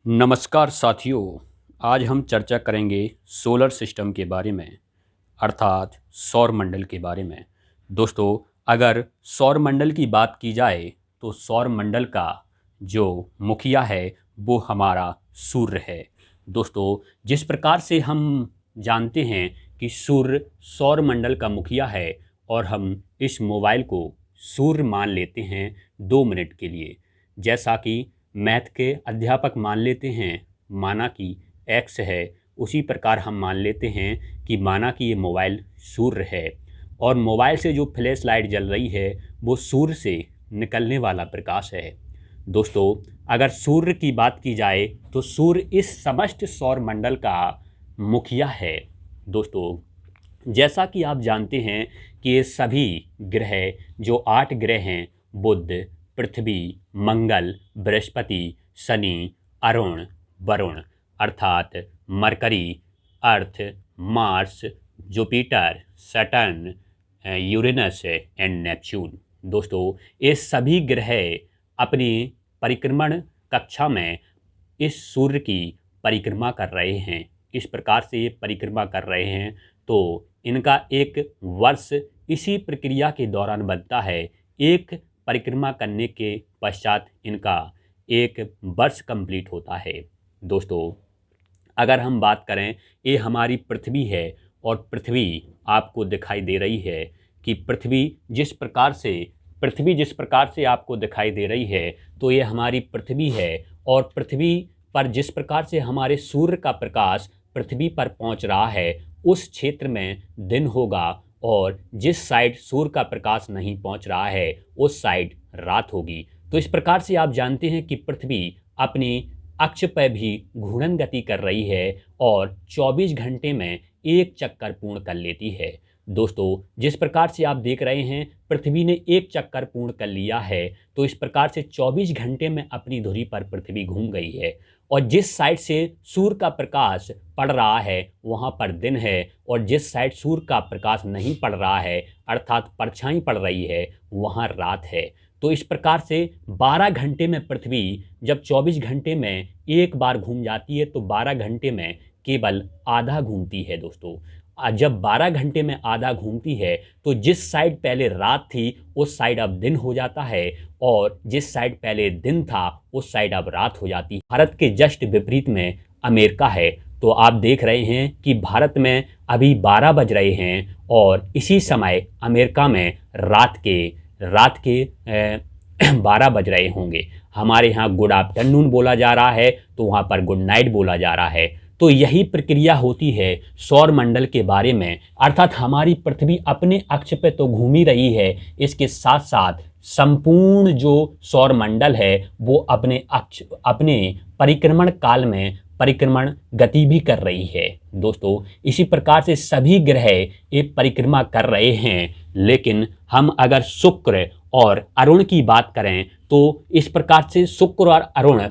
नमस्कार साथियों। आज हम चर्चा करेंगे सोलर सिस्टम के बारे में, अर्थात सौर मंडल के बारे में। दोस्तों, अगर सौर मंडल की बात की जाए तो सौर मंडल का जो मुखिया है वो हमारा सूर्य है। दोस्तों, जिस प्रकार से हम जानते हैं कि सूर्य सौर मंडल का मुखिया है और हम इस मोबाइल को सूर्य मान लेते हैं 2 मिनट के लिए, जैसा कि मैथ के अध्यापक मान लेते हैं माना कि एक्स है, उसी प्रकार हम मान लेते हैं कि माना कि ये मोबाइल सूर्य है और मोबाइल से जो फ्लैश लाइट जल रही है वो सूर्य से निकलने वाला प्रकाश है। दोस्तों, अगर सूर्य की बात की जाए तो सूर्य इस समस्त सौर मंडल का मुखिया है। दोस्तों, जैसा कि आप जानते हैं कि ये सभी ग्रह जो 8 ग्रह हैं, बुध, पृथ्वी, मंगल, बृहस्पति, शनि, अरुण, वरुण अर्थात mercury, earth, Mars, Jupiter, Saturn, Uranus and Neptune. दोस्तों, ये सभी ग्रह अपनी परिक्रमण कक्षा में इस सूर्य की परिक्रमा कर रहे हैं। इस प्रकार से ये परिक्रमा कर रहे हैं तो इनका एक वर्ष इसी प्रक्रिया के दौरान बनता है। एक परिक्रमा करने के पश्चात इनका एक वर्ष कंप्लीट होता है। दोस्तों, अगर हम बात करें, ये हमारी पृथ्वी है और पृथ्वी आपको दिखाई दे रही है कि पृथ्वी जिस प्रकार से आपको दिखाई दे रही है तो ये हमारी पृथ्वी है। और पृथ्वी पर जिस प्रकार से हमारे सूर्य का प्रकाश पृथ्वी पर पहुंच रहा है उस क्षेत्र में दिन होगा और जिस साइड सूर्य का प्रकाश नहीं पहुंच रहा है उस साइड रात होगी। तो इस प्रकार से आप जानते हैं कि पृथ्वी अपनी अक्ष पर भी घूर्णन गति कर रही है और 24 घंटे में एक चक्कर पूर्ण कर लेती है। दोस्तों, जिस प्रकार से आप देख रहे हैं पृथ्वी ने एक चक्कर पूर्ण कर लिया है, तो इस प्रकार से 24 घंटे में अपनी धुरी पर पृथ्वी घूम गई है और जिस साइड से सूर्य का प्रकाश पड़ रहा है वहाँ पर दिन है और जिस साइड सूर्य का प्रकाश नहीं पड़ रहा है अर्थात परछाई पड़ रही है वहाँ रात है। तो इस प्रकार से 12 घंटे में पृथ्वी जब 24 घंटे में एक बार घूम जाती है तो 12 घंटे में केवल आधा घूमती है। दोस्तों, जब 12 घंटे में आधा घूमती है तो जिस साइड पहले रात थी उस साइड अब दिन हो जाता है और जिस साइड पहले दिन था उस साइड अब रात हो जाती है। भारत के जस्ट विपरीत में अमेरिका है। तो आप देख रहे हैं कि भारत में अभी 12 बज रहे हैं और इसी समय अमेरिका में रात के 12 बज रहे होंगे। हमारे यहाँ गुड आफ्टरनून बोला जा रहा है तो वहाँ पर गुड नाइट बोला जा रहा है। तो यही प्रक्रिया होती है सौर मंडल के बारे में, अर्थात हमारी पृथ्वी अपने अक्ष पे तो घूम ही रही है, इसके साथ साथ संपूर्ण जो सौर मंडल है वो अपने परिक्रमण काल में परिक्रमण गति भी कर रही है। दोस्तों, इसी प्रकार से सभी ग्रह एक परिक्रमा कर रहे हैं, लेकिन हम अगर शुक्र और अरुण की बात करें तो इस प्रकार से शुक्र और अरुण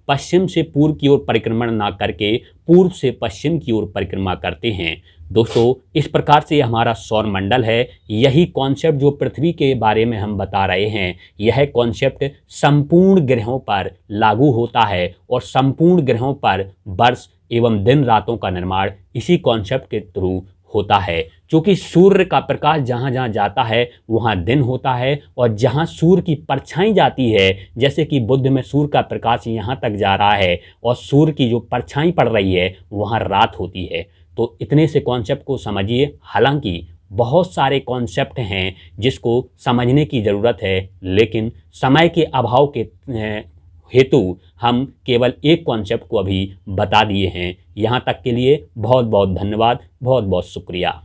पश्चिम से पूर्व की ओर परिक्रमण ना करके पूर्व से पश्चिम की ओर परिक्रमा करते हैं। दोस्तों, इस प्रकार से हमारा सौर मंडल है। यही कॉन्सेप्ट जो पृथ्वी के बारे में हम बता रहे हैं, यह कॉन्सेप्ट संपूर्ण ग्रहों पर लागू होता है और संपूर्ण ग्रहों पर वर्ष एवं दिन रातों का निर्माण इसी कॉन्सेप्ट के थ्रू होता है। क्योंकि सूर्य का प्रकाश जहाँ जहाँ जाता है वहाँ दिन होता है और जहाँ सूर्य की परछाई जाती है, जैसे कि बुध में सूर्य का प्रकाश यहाँ तक जा रहा है और सूर्य की जो परछाई पड़ रही है वहाँ रात होती है। तो इतने से कॉन्सेप्ट को समझिए। हालांकि बहुत सारे कॉन्सेप्ट हैं जिसको समझने की ज़रूरत है, लेकिन समय के अभाव के हेतु हम केवल एक कॉन्सेप्ट को अभी बता दिए हैं। यहाँ तक के लिए बहुत बहुत धन्यवाद, बहुत बहुत शुक्रिया।